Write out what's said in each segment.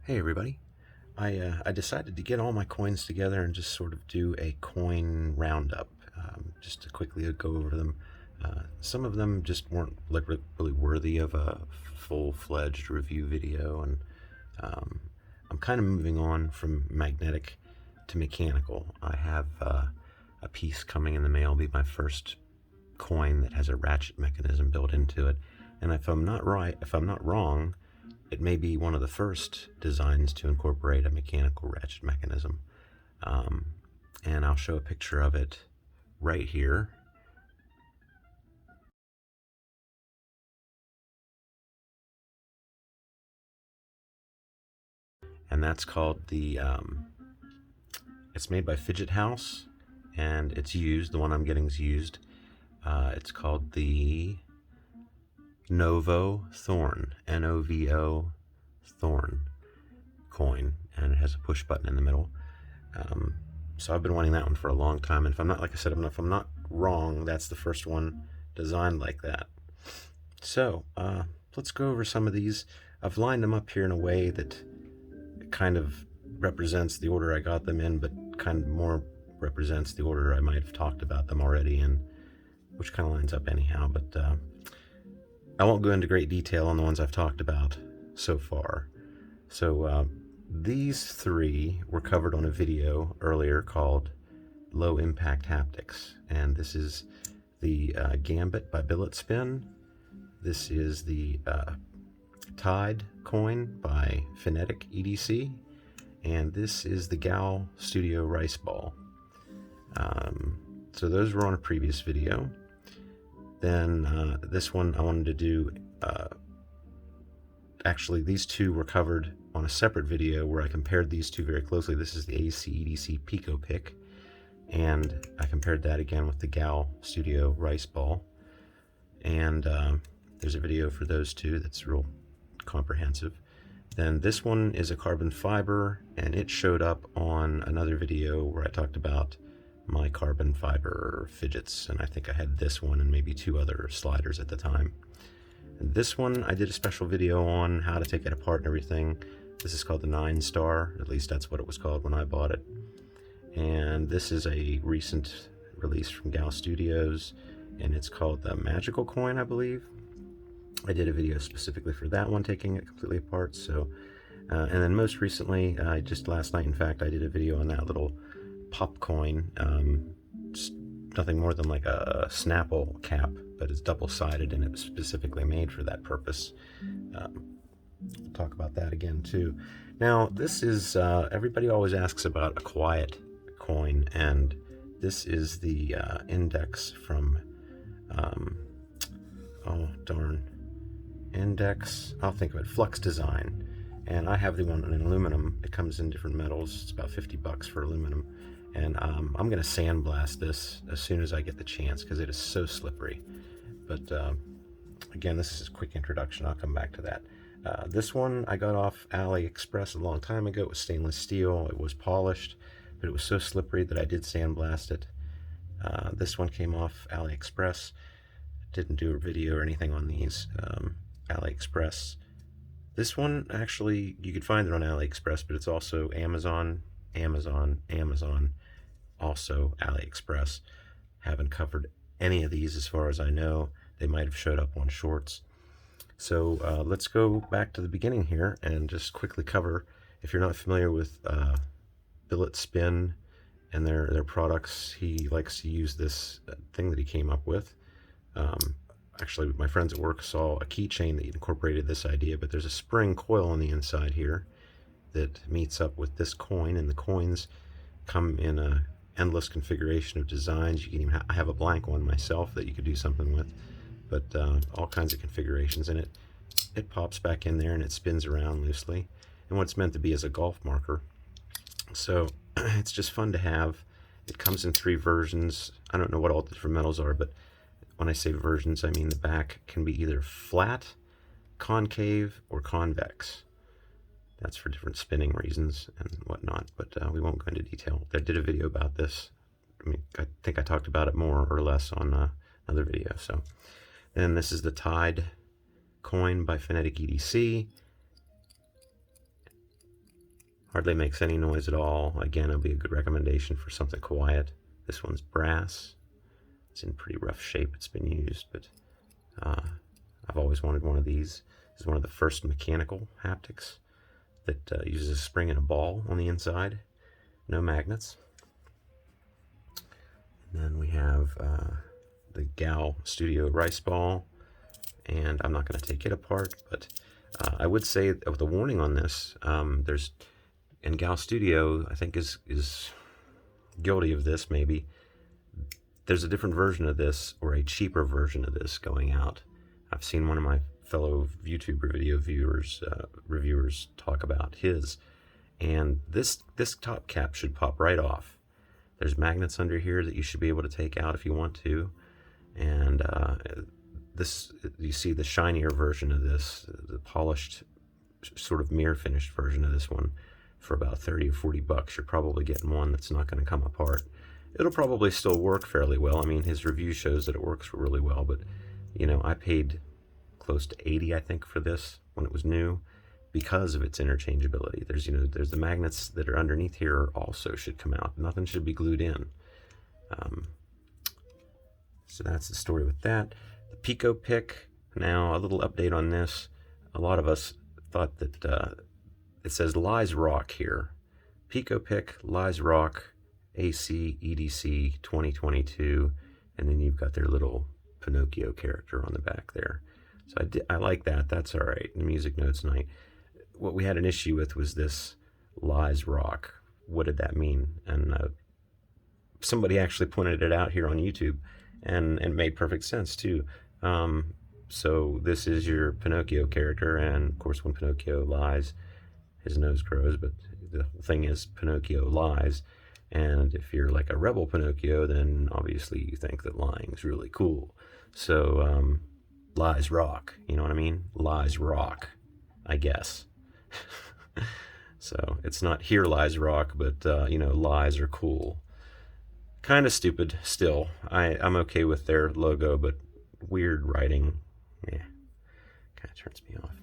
Hey everybody, I decided to get all my coins together and just sort of do a coin roundup, just to quickly go over them. Some of them just weren't like really worthy of a full-fledged review video, and I'm kind of moving on from magnetic to mechanical. I have a piece coming in the mail, be my first coin that has a ratchet mechanism built into it, and if I'm not wrong, it may be one of the first designs to incorporate a mechanical ratchet mechanism. And I'll show a picture of it right here. And that's called the, it's made by Fidget House, and it's used, the one I'm getting is used. It's called the Novo Thorn, N-O-V-O Thorn coin, and it has a push button in the middle. So I've been wanting that one for a long time, and if I'm not, like I said, if I'm not wrong, that's the first one designed like that. So let's go over some of these. I've lined them up here in a way that kind of represents the order I got them in, but kind of more represents the order I might have talked about them already in, which kind of lines up anyhow. But I won't go into great detail on the ones I've talked about so far. So these three were covered on a video earlier called Low Impact Haptics, and this is the Gambit by Billet Spin. This is the Tide coin by Phonetic EDC, and this is the Gal Studio Rice Ball. So those were on a previous video. Then this one I wanted to do, actually these two were covered on a separate video where I compared these two very closely. This is the ACEDC Pico Pick, and I compared that again with the Gal Studio Rice Ball. And there's a video for those two that's real comprehensive. Then this one is a carbon fiber, and it showed up on another video where I talked about my carbon fiber fidgets, and I think I had this one and maybe two other sliders at the time. And this one I did a special video on how to take it apart and everything. This is called the 9-star, at least that's what it was called when I bought it. And this is a recent release from Gal Studios, and it's called the Magical Coin, I believe. I did a video specifically for that one, taking it completely apart. So, and then most recently, just last night, in fact, I did a video on that little pop coin. Just nothing more than like a Snapple cap, but it's double-sided and it was specifically made for that purpose. We'll talk about that again too. Now, this is, everybody always asks about a quiet coin, and this is the index from, oh darn, index, I'll think of it, Flux Design. And I have the one in aluminum. It comes in different metals. It's about 50 bucks for aluminum. And I'm going to sandblast this as soon as I get the chance because it is so slippery. But again, this is a quick introduction. I'll come back to that. This one I got off AliExpress a long time ago. It was stainless steel. It was polished, but it was so slippery that I did sandblast it. This one came off AliExpress. Didn't do a video or anything on these. AliExpress. This one, actually, you could find it on AliExpress, but it's also Amazon, Amazon, Amazon, also AliExpress. Haven't covered any of these as far as I know. They might have showed up on shorts. So let's go back to the beginning here and just quickly cover, if you're not familiar with Billet Spin and their products, he likes to use this thing that he came up with. Actually, my friends at work saw a keychain that incorporated this idea, but there's a spring coil on the inside here that meets up with this coin, and the coins come in a endless configuration of designs. You can even I have a blank one myself that you could do something with, but all kinds of configurations in it. It pops back in there and it spins around loosely, and what it's meant to be is a golf marker. So it's just fun to have. It comes in 3 versions. I don't know what all the different metals are, but when I say versions, I mean the back can be either flat, concave, or convex. That's for different spinning reasons and whatnot, but we won't go into detail. I did a video about this. I mean, I think I talked about it more or less on another video. So, then this is the Tide coin by Phonetic EDC. Hardly makes any noise at all. Again, it'll be a good recommendation for something quiet. This one's brass. It's in pretty rough shape. It's been used, but I've always wanted one of these. This is one of the first mechanical haptics that uses a spring and a ball on the inside. No magnets. And then we have the Gal Studio rice ball, and I'm not going to take it apart, but I would say with a warning on this, and Gal Studio, I think, is guilty of this, maybe. There's a different version of this, or a cheaper version of this going out. I've seen one of my fellow YouTuber video reviewers talk about his, and this top cap should pop right off. There's magnets under here that you should be able to take out if you want to, and this, you see the shinier version of this, the polished sort of mirror finished version of this one, for about 30 or 40 bucks. You're probably getting one that's not going to come apart. It'll probably still work fairly well. I mean, his review shows that it works really well, but you know, I paid close to 80, I think, for this when it was new, because of its interchangeability. There's, you know, there's the magnets that are underneath here also should come out. Nothing should be glued in. So that's the story with that. The Pico Pick. Now, a little update on this. A lot of us thought that it says Lies Rock here. Pico Pick, Lies Rock, ACEDC 2022, and then you've got their little Pinocchio character on the back there. So I like that. That's all right. The music notes night. What we had an issue with was this Lies Rock. What did that mean? And somebody actually pointed it out here on YouTube, and it made perfect sense too. So this is your Pinocchio character, and of course when Pinocchio lies, his nose grows, but the whole thing is Pinocchio lies. And if you're like a rebel Pinocchio, then obviously you think that lying's really cool. So lies rock, you know what I mean? Lies rock, I guess. So it's not here lies rock, but you know, lies are cool. Kind of stupid still. I'm okay with their logo, but weird writing, yeah, kind of turns me off.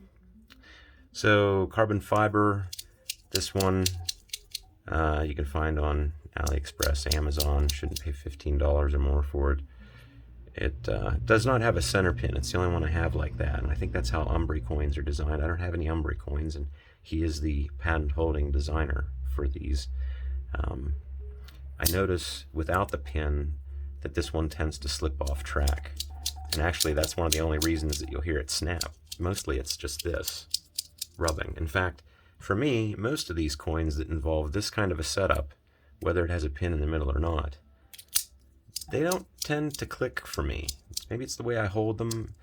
So carbon fiber, this one you can find on AliExpress, Amazon. Shouldn't pay $15 or more for it. It does not have a center pin. It's the only one I have like that, and I think that's how Umbri coins are designed. I don't have any Umbri coins, and he is the patent-holding designer for these. I notice without the pin that this one tends to slip off track, and actually that's one of the only reasons that you'll hear it snap. Mostly it's just this rubbing. In fact, for me, most of these coins that involve this kind of a setup, whether it has a pin in the middle or not, they don't tend to click for me. Maybe it's the way I hold them.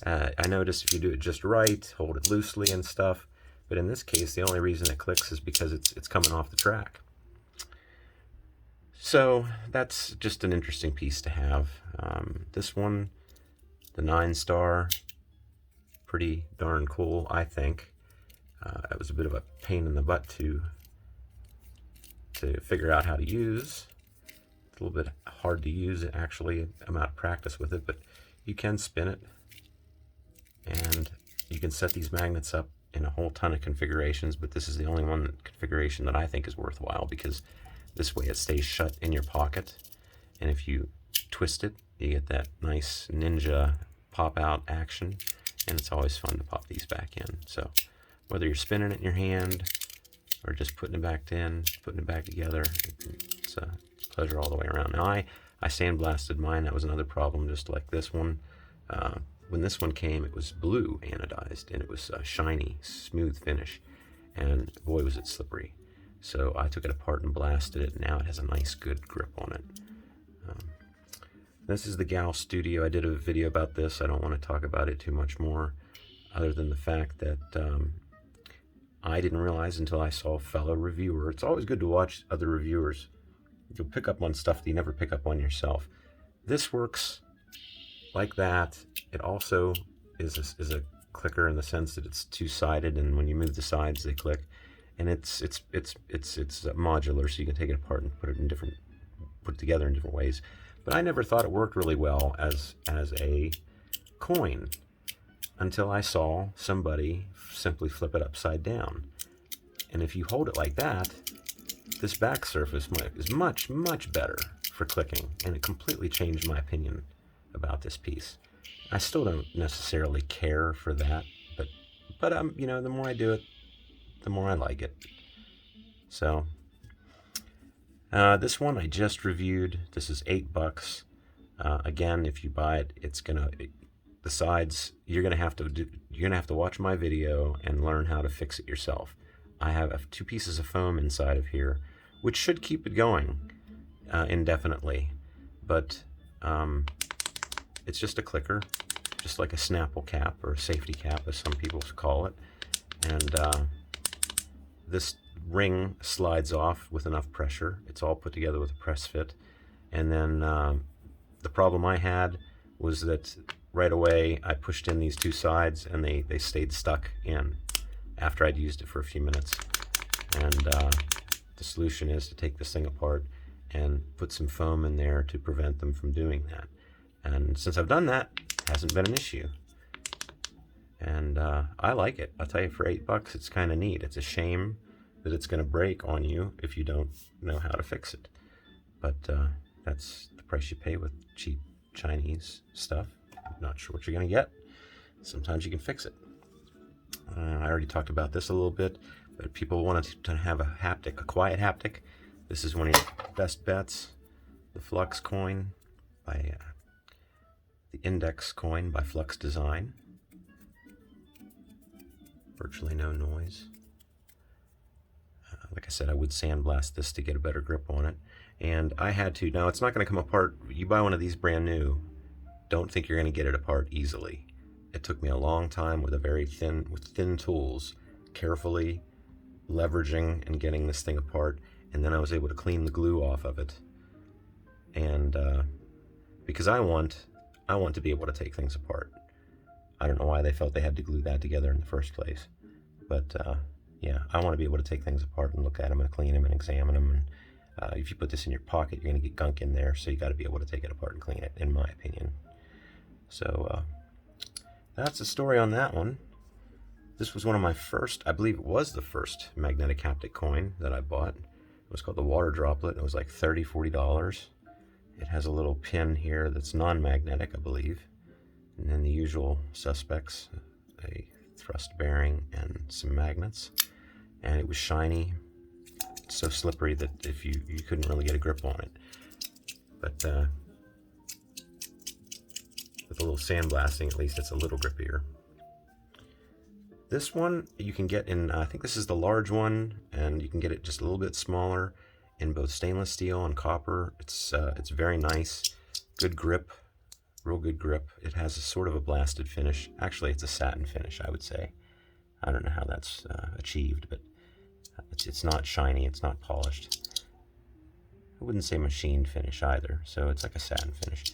I notice if you do it just right, hold it loosely and stuff, but in this case, the only reason it clicks is because it's coming off the track. So that's just an interesting piece to have. This one, the 9-star, pretty darn cool, I think. It was a bit of a pain in the butt to figure out how to use. It's a little bit hard to use, actually. I'm out of practice with it, but you can spin it, and you can set these magnets up in a whole ton of configurations, but this is the only one configuration that I think is worthwhile, because this way it stays shut in your pocket, and if you twist it, you get that nice ninja pop-out action, and it's always fun to pop these back in. So whether you're spinning it in your hand or just putting it back in, putting it back together, it's a pleasure all the way around. Now I sandblasted mine. That was another problem, just like this one. When this one came, it was blue anodized, and it was a shiny, smooth finish, and boy was it slippery. So I took it apart and blasted it, and now it has a nice good grip on it. This is the Gal Studio. I did a video about this. I don't want to talk about it too much more, other than the fact that I didn't realize until I saw a fellow reviewer. It's always good to watch other reviewers. You'll pick up on stuff that you never pick up on yourself. This works like that. It also is a clicker in the sense that it's two-sided, and when you move the sides, they click. And it's modular, so you can take it apart and put it together in different ways. But I never thought it worked really well as a coin until I saw somebody simply flip it upside down. And if you hold it like that, this back surface is much, much better for clicking, and it completely changed my opinion about this piece. I still don't necessarily care for that, but you know, the more I do it, the more I like it. So this one I just reviewed. This is $8. Again, if you buy it, the sides, you're gonna have to watch my video and learn how to fix it yourself. I have 2 pieces of foam inside of here, which should keep it going indefinitely, but it's just a clicker, just like a Snapple cap or a safety cap, as some people call it. And this ring slides off with enough pressure. It's all put together with a press fit. And then the problem I had was that right away I pushed in these 2 sides, and they stayed stuck in after I'd used it for a few minutes. And the solution is to take this thing apart and put some foam in there to prevent them from doing that. And since I've done that, it hasn't been an issue. And I like it. I'll tell you, for $8, it's kind of neat. It's a shame that it's going to break on you if you don't know how to fix it. But that's the price you pay with cheap Chinese stuff. I'm not sure what you're going to get. Sometimes you can fix it. I already talked about this a little bit, but people wanted to have a haptic, a quiet haptic. This is one of your best bets. The Flux coin by the Index coin by Flux Design. Virtually no noise. Like I said, I would sandblast this to get a better grip on it. And I had to. Now, it's not going to come apart. You buy one of these brand new, don't think you're going to get it apart easily. It took me a long time with thin tools, carefully leveraging and getting this thing apart. And then I was able to clean the glue off of it. And because I want to be able to take things apart. I don't know why they felt they had to glue that together in the first place. But yeah, I want to be able to take things apart and look at them and clean them and examine them. And if you put this in your pocket, you're going to get gunk in there. So you got to be able to take it apart and clean it, in my opinion. So that's the story on that one. This was one of my first, I believe it was the first magnetic haptic coin that I bought. It was called the water droplet. It was like $30, $40. It has a little pin here that's non-magnetic, I believe. And then the usual suspects, a thrust bearing and some magnets. And it was shiny, so slippery that if you couldn't really get a grip on it. But with a little sandblasting, at least it's a little grippier. This one you can get in, I think this is the large one, and you can get it just a little bit smaller in both stainless steel and copper. It's very nice, good grip, real good grip. It has a sort of a blasted finish. Actually, it's a satin finish, I would say. I don't know how that's achieved, but it's not shiny, it's not polished. I wouldn't say machined finish either, so it's like a satin finish.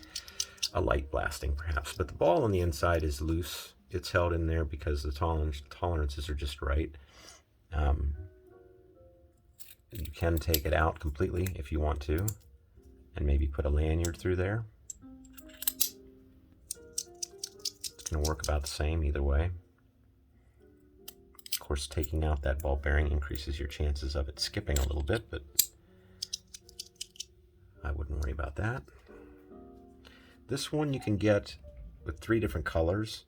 A light blasting, perhaps. But the ball on the inside is loose. It's held in there because the tolerances are just right. You can take it out completely if you want to, and maybe put a lanyard through there. It's going to work about the same either way. Of course, taking out that ball bearing increases your chances of it skipping a little bit, but I wouldn't worry about that. This one you can get with 3 different colors,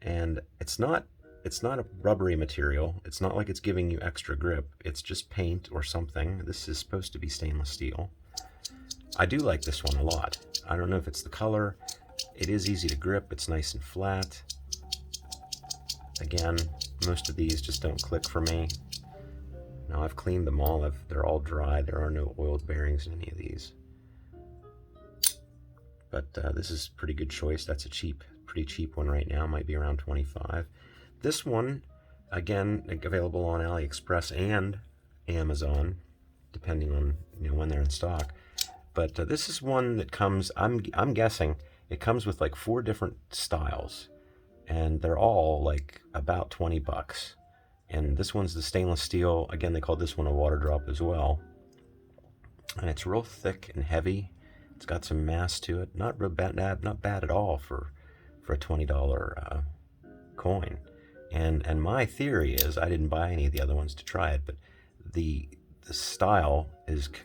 and it's not a rubbery material. It's not like it's giving you extra grip. It's just paint or something. This is supposed to be stainless steel. I do like this one a lot. I don't know if it's the color. It is easy to grip. It's nice and flat. Again, most of these just don't click for me. Now I've cleaned them all. They're all dry. There are no oiled bearings in any of these. But this is a pretty good choice. That's a pretty cheap one right now. Might be around $25. This one, again, available on AliExpress and Amazon, depending on when they're in stock. But this is one that comes. I'm guessing it comes with like 4 different styles, and they're all like about $20. And this one's the stainless steel. Again, they call this one a water drop as well. And it's real thick and heavy. It's got some mass to it. Not bad at all for a $20 coin. And my theory is, I didn't buy any of the other ones to try it, but the style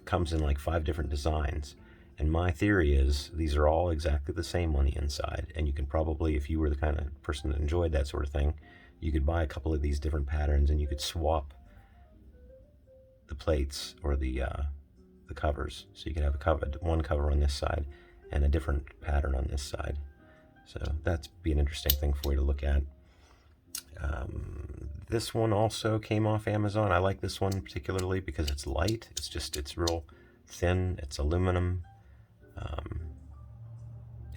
comes in like 5 different designs. And my theory is these are all exactly the same on the inside. And you can probably, if you were the kind of person that enjoyed that sort of thing, you could buy a couple of these different patterns and you could swap the plates or the covers. So you could have one cover on this side and a different pattern on this side. So that'd be an interesting thing for you to look at. This one also came off Amazon. I like this one particularly because it's light. It's real thin. It's aluminum.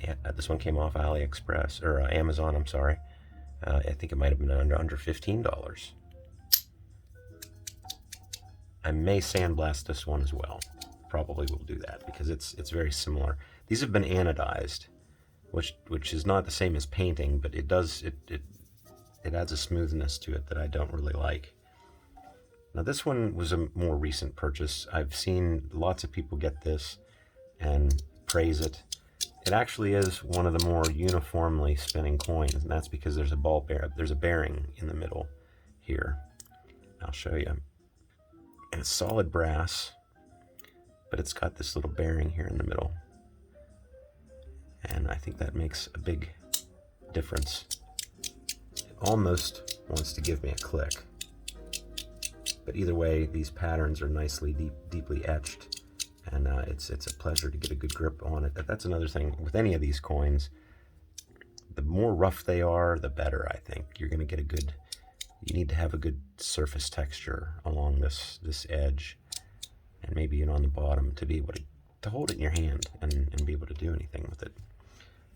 Yeah, this one came off AliExpress, or Amazon, I'm sorry. I think it might have been under $15. I may sandblast this one as well. Probably will do that because it's very similar. These have been anodized, which is not the same as painting, but it adds a smoothness to it that I don't really like. Now this one was a more recent purchase. I've seen lots of people get this and praise it. It actually is one of the more uniformly spinning coins, and that's because there's a bearing in the middle here. I'll show you. And it's solid brass, but it's got this little bearing here in the middle. And I think that makes a big difference. It almost wants to give me a click. But either way, these patterns are nicely deeply etched, and it's a pleasure to get a good grip on it. That's another thing with any of these coins. The more rough they are, the better, I think. You're going to get you need to have a good surface texture along this edge, and maybe even on the bottom to be able to hold it in your hand and be able to do anything with it.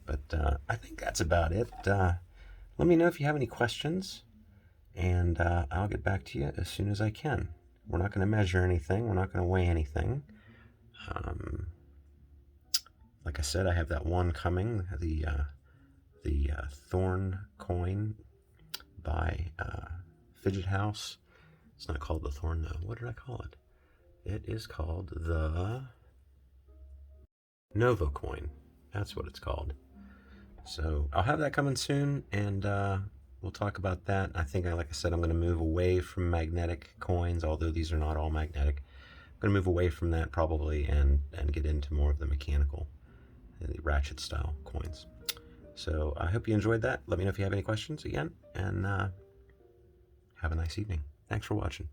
But I think that's about it. Let me know if you have any questions, and I'll get back to you as soon as I can. We're not going to measure anything. We're not going to weigh anything. Like I said, I have that one coming, the Thorn coin by Fidget House. It's not called the Thorn though. What did I call it? It is called the Nova coin. That's what it's called. So I'll have that coming soon, and we'll talk about that. I think, like I said, I'm going to move away from magnetic coins, although these are not all magnetic. I'm going to move away from that probably and get into more of the mechanical, the ratchet style coins. So I hope you enjoyed that. Let me know if you have any questions again, and have a nice evening. Thanks for watching.